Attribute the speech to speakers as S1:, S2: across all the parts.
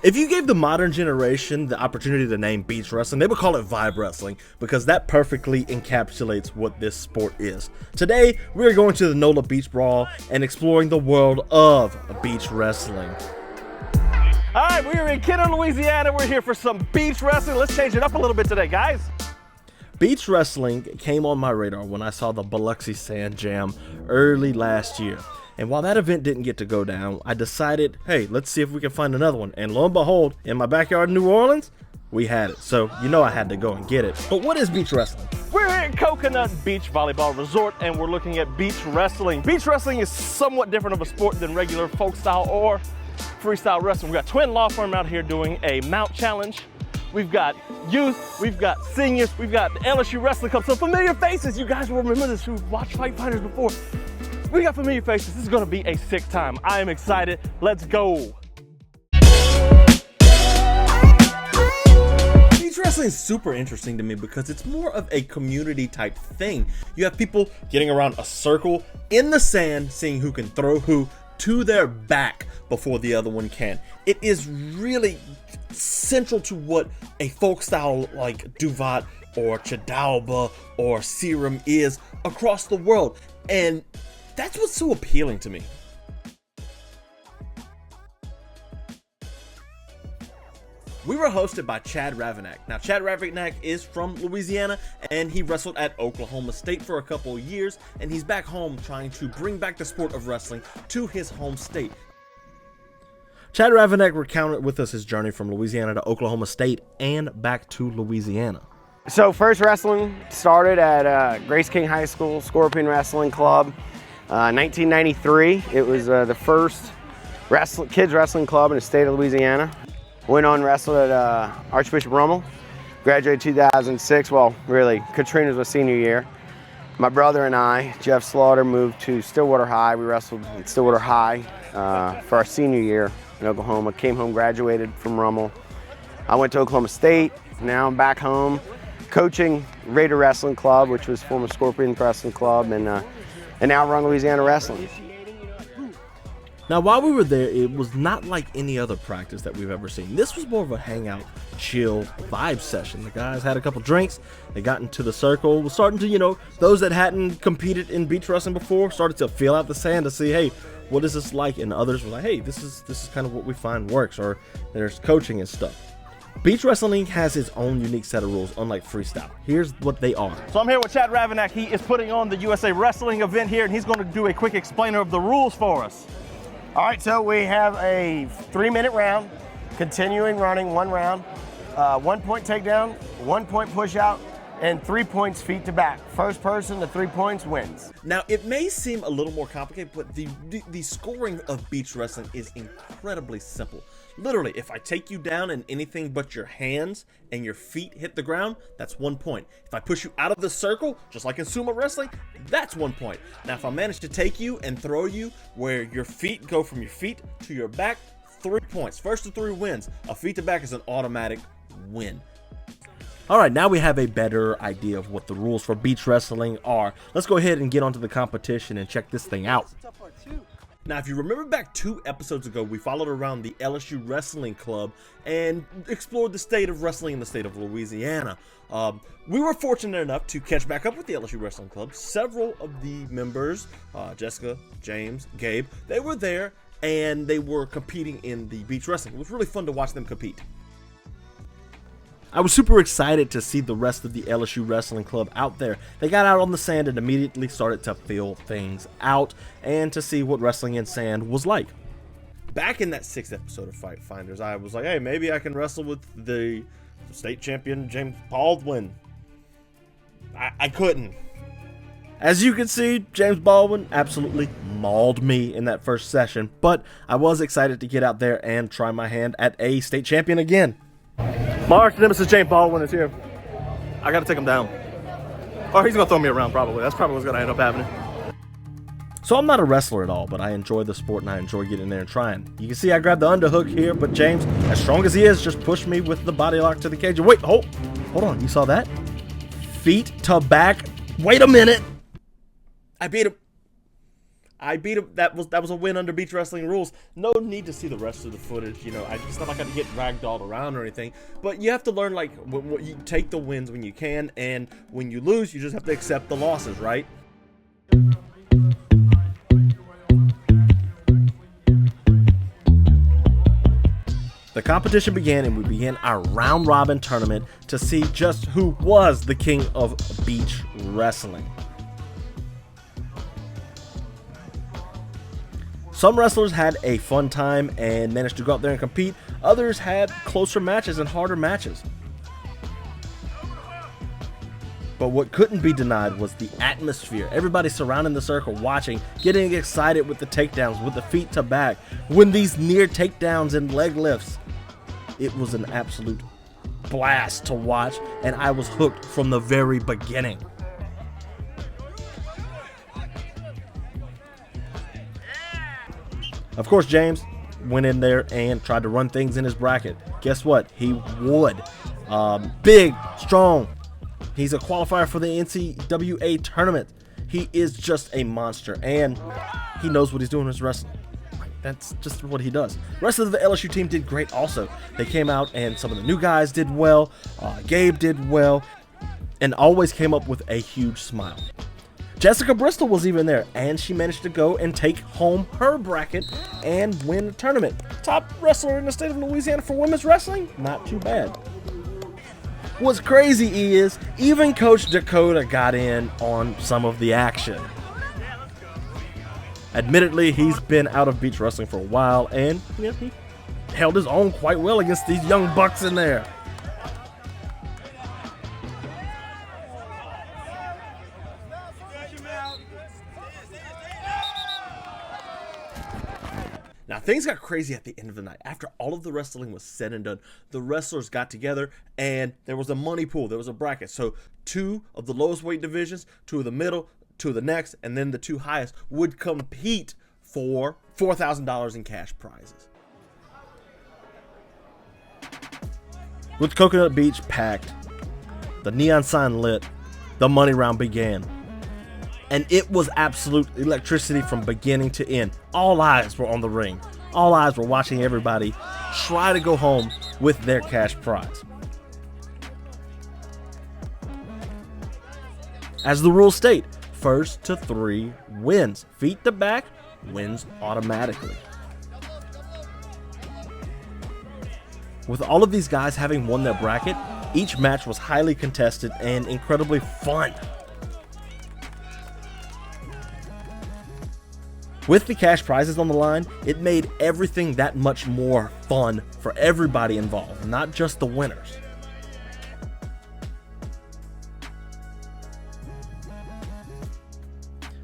S1: If you gave the modern generation the opportunity to name beach wrestling, they would call it vibe wrestling because that perfectly encapsulates what this sport is. Today, we're going to the NOLA Beach Brawl and exploring the world of beach wrestling.
S2: All right, we are in Kiddo, Louisiana. We're here for some beach wrestling. Let's change it up a little bit today, guys.
S1: Beach wrestling came on my radar when I saw the Biloxi Sand Jam early last year. And while that event didn't get to go down, I decided, hey, let's see if we can find another one. And lo and behold, in my backyard in New Orleans, we had it. So, you know I had to go and get it. But what is beach wrestling?
S2: We're at Coconut Beach Volleyball Resort, and we're looking at beach wrestling. Beach wrestling is somewhat different of a sport than regular folk style or freestyle wrestling. We've got Twin Law Firm out here doing a mount challenge. We've got youth, we've got seniors, we've got the LSU Wrestling Club. So familiar faces, you guys will remember this who've watched Fight Fighters before. We got familiar faces. This is gonna be a sick time. I am excited. Let's go.
S1: Beach wrestling is super interesting to me because it's more of a community type thing. You have people getting around a circle in the sand, seeing who can throw who to their back before the other one can. It is really central to what a folk style like Duvat or Chidaoba or Ssireum is across the world. And that's what's so appealing to me. We were hosted by Chad Ravanack. Now, Chad Ravanack is from Louisiana, and he wrestled at Oklahoma State for a couple of years, and he's back home trying to bring back the sport of wrestling to his home state. Chad Ravanack recounted with us his journey from Louisiana to Oklahoma State and back to Louisiana.
S3: So first wrestling started at Grace King High School Scorpion Wrestling Club. 1993, it was the first kids wrestling club in the state of Louisiana. Went on wrestled at Archbishop Rummel. Graduated 2006, well really, Katrina was my senior year. My brother and I, Jeff Slaughter, moved to Stillwater High. We wrestled at Stillwater High for our senior year in Oklahoma. Came home, graduated from Rummel. I went to Oklahoma State. Now I'm back home coaching Raider Wrestling Club, which was former Scorpion Wrestling Club, and now run Louisiana Wrestling.
S1: Now, while we were there, it was not like any other practice that we've ever seen. This was more of a hangout, chill vibe session. The guys had a couple drinks, they got into the circle, was starting to, those that hadn't competed in beach wrestling before started to feel out the sand to see, hey, what is this like? And others were like, hey, this is kind of what we find works, or there's coaching and stuff. Beach wrestling has its own unique set of rules, unlike freestyle. Here's what they are.
S2: So I'm here with Chad Ravanack. He is putting on the USA Wrestling event here, and he's going to do a quick explainer of the rules for us.
S4: All right, so we have a 3-minute round, continuing running, one round, 1 point takedown, 1 point push out, and 3 points feet to back. First person to 3 points wins.
S1: Now, it may seem a little more complicated, but the scoring of beach wrestling is incredibly simple. Literally, if I take you down and anything but your hands and your feet hit the ground, that's 1 point. If I push you out of the circle, just like in sumo wrestling, that's 1 point. Now, if I manage to take you and throw you where your feet go from your feet to your back, 3 points. First to 3 wins. A feet to back is an automatic win. All right, now we have a better idea of what the rules for beach wrestling are. Let's go ahead and get onto the competition and check this thing out. Now, if you remember back 2 episodes ago, we followed around the LSU Wrestling Club and explored the state of wrestling in the state of Louisiana. We were fortunate enough to catch back up with the LSU Wrestling Club. Several of the members, Jessica, James, Gabe, they were there and they were competing in the beach wrestling. It was really fun to watch them compete. I was super excited to see the rest of the LSU Wrestling Club out there. They got out on the sand and immediately started to feel things out and to see what wrestling in sand was like. Back in that 6th episode of Fight Finders, I was like, hey, maybe I can wrestle with the state champion James Baldwin. I couldn't. As you can see, James Baldwin absolutely mauled me in that first session, but I was excited to get out there and try my hand at a state champion again.
S2: My arch nemesis James Baldwin is here. I gotta take him down. Or he's gonna throw me around probably. That's probably what's gonna end up happening.
S1: So I'm not a wrestler at all, but I enjoy the sport and I enjoy getting in there and trying. You can see I grabbed the underhook here, but James, as strong as he is, just pushed me with the body lock to the cage. Wait, hold on, you saw that? Feet to back. Wait a minute. I beat him. I beat him. That was a win under beach wrestling rules. No need to see the rest of the footage. You know, it's not like I get ragdolled around or anything. But you have to learn, like, you take the wins when you can, and when you lose, you just have to accept the losses, right? The competition began, and we began our round robin tournament to see just who was the king of beach wrestling. Some wrestlers had a fun time and managed to go out there and compete. Others had closer matches and harder matches. But what couldn't be denied was the atmosphere. Everybody surrounding the circle, watching, getting excited with the takedowns, with the feet to back, when these near takedowns and leg lifts. It was an absolute blast to watch, and I was hooked from the very beginning. Of course, James went in there and tried to run things in his bracket. Guess what? He would. Big, strong. He's a qualifier for the NCAA tournament. He is just a monster, and he knows what he's doing in his wrestling. That's just what he does. The rest of the LSU team did great also. They came out, and some of the new guys did well. Gabe did well, and always came up with a huge smile. Jessica Bristol was even there, and she managed to go and take home her bracket and win the tournament. Top wrestler in the state of Louisiana for women's wrestling? Not too bad. What's crazy is even Coach Dakota got in on some of the action. Admittedly, he's been out of beach wrestling for a while, and he held his own quite well against these young bucks in there. Now, things got crazy at the end of the night. After all of the wrestling was said and done, the wrestlers got together, and there was a money pool. There was a bracket. So 2 of the lowest weight divisions, 2 of the middle, 2 of the next, and then the 2 highest would compete for $4,000 in cash prizes. With Coconut Beach packed, the neon sign lit, the money round began. And it was absolute electricity from beginning to end. All eyes were on the ring. All eyes were watching everybody try to go home with their cash prize. As the rules state, first to 3 wins. Feet to back wins automatically. With all of these guys having won their bracket, each match was highly contested and incredibly fun. With the cash prizes on the line, it made everything that much more fun for everybody involved, not just the winners.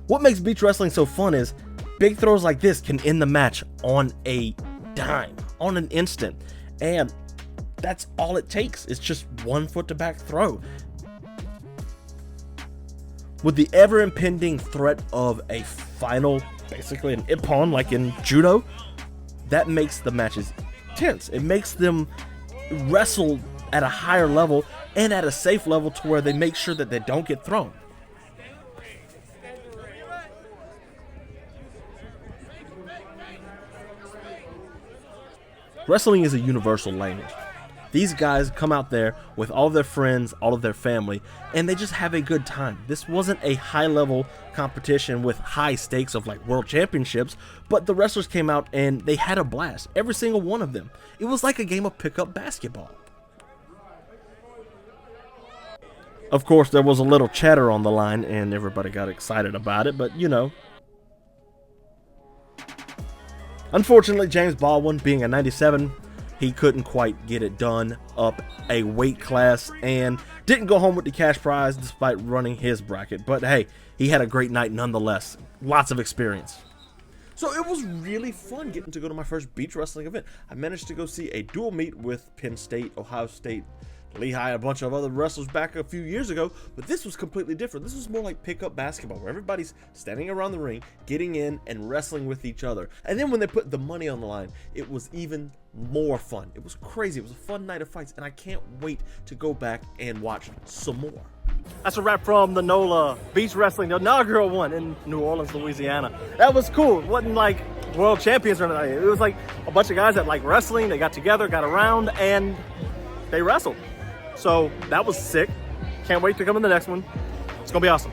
S1: What makes beach wrestling so fun is big throws like this can end the match on a dime, on an instant, and that's all it takes. It's just 1 foot to back throw. With the ever impending threat of a final, basically an ippon like in judo, that makes the matches tense. It makes them wrestle at a higher level and at a safe level to where they make sure that they don't get thrown. Wrestling is a universal language. These guys come out there with all of their friends, all of their family, and they just have a good time. This wasn't a high-level competition with high stakes of like world championships, but the wrestlers came out and they had a blast. Every single one of them. It was like a game of pickup basketball. Of course, there was a little chatter on the line, and everybody got excited about it, but you know. Unfortunately, James Baldwin, being a 97, he couldn't quite get it done up a weight class and didn't go home with the cash prize despite running his bracket. But hey, he had a great night nonetheless. Lots of experience. So it was really fun getting to go to my first beach wrestling event. I managed to go see a dual meet with Penn State, Ohio State, Lehigh, a bunch of other wrestlers back a few years ago, but this was completely different. This was more like pickup basketball, where everybody's standing around the ring, getting in and wrestling with each other. And then when they put the money on the line, it was even more fun. It was crazy. It was a fun night of fights, and I can't wait to go back and watch some more.
S2: That's a wrap from the NOLA Beach Wrestling, the inaugural one in New Orleans, Louisiana. That was cool. It wasn't like world champions or anything. It was like a bunch of guys that like wrestling. They got together, got around, and they wrestled. So that was sick. Can't wait to come in the next one. It's gonna be awesome.